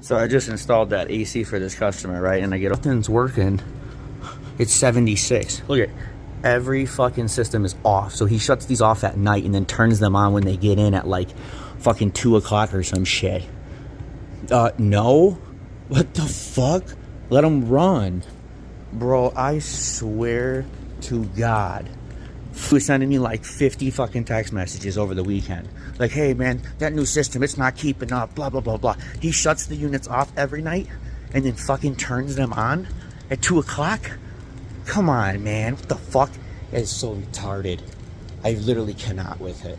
So I just installed that AC for this customer, right? And I get nothing's working. It's 76. Look at every fucking system is off. So he shuts these off at night and then turns them on when they get in at like fucking 2 o'clock or some shit. No? What the fuck? Let them run. Bro, I swear to God. He was sending me like 50 fucking text messages over the weekend. Like, hey man, that new system, it's not keeping up, blah, blah, blah, blah. He shuts the units off every night and then fucking turns them on at 2 o'clock? Come on, man. What the fuck? That is so retarded. I literally cannot with it.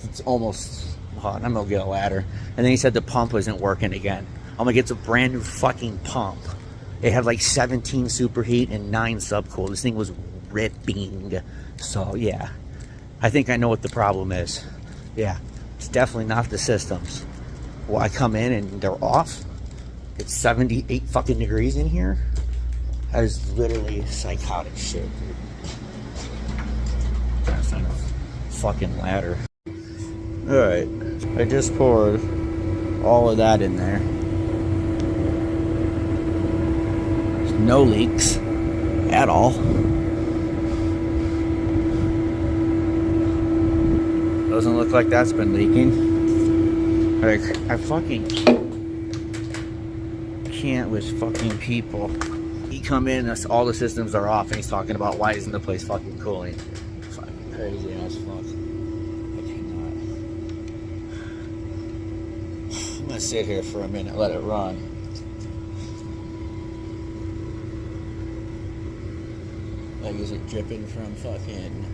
It's almost... Hold on, I'm gonna get a ladder. And then he said the pump isn't working again. I'm like, it's a brand new fucking pump. It had like 17 superheat and 9 subcool. This thing was ripping. So, yeah. I think I know what the problem is. Yeah. It's definitely not the systems. Well, I come in and they're off. It's 78 fucking degrees in here. That is literally psychotic shit, dude. Trying to find a fucking ladder. Alright. I just poured all of that in there. There's no leaks at all. Doesn't look like that's been leaking. Like, I fucking can't with fucking people. He come in and all the systems are off and he's talking about why isn't the place fucking cooling. Fucking crazy ass fuck. I cannot. I'm gonna sit here for a minute, let it run. Like, is it dripping from fucking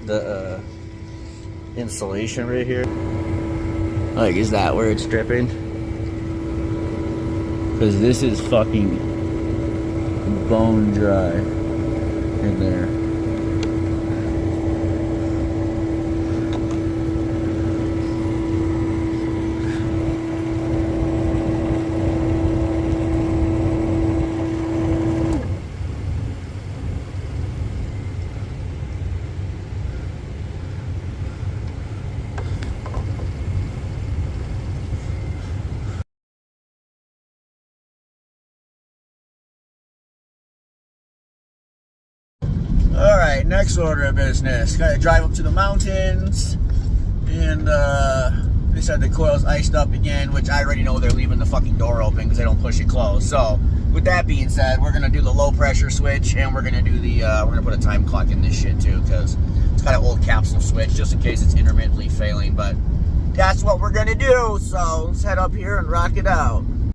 the insulation right here? Like, is that where it's dripping? Because this is fucking bone dry in there. Alright, next order of business. Gotta drive up to the mountains. And they said the coil's iced up again, which I already know they're leaving the fucking door open because they don't push it closed. So, with that being said, we're gonna do the low pressure switch and we're gonna do the, we're gonna put a time clock in this shit too because it's got an old capsule switch just in case it's intermittently failing. But that's what we're gonna do. So, let's head up here and rock it out.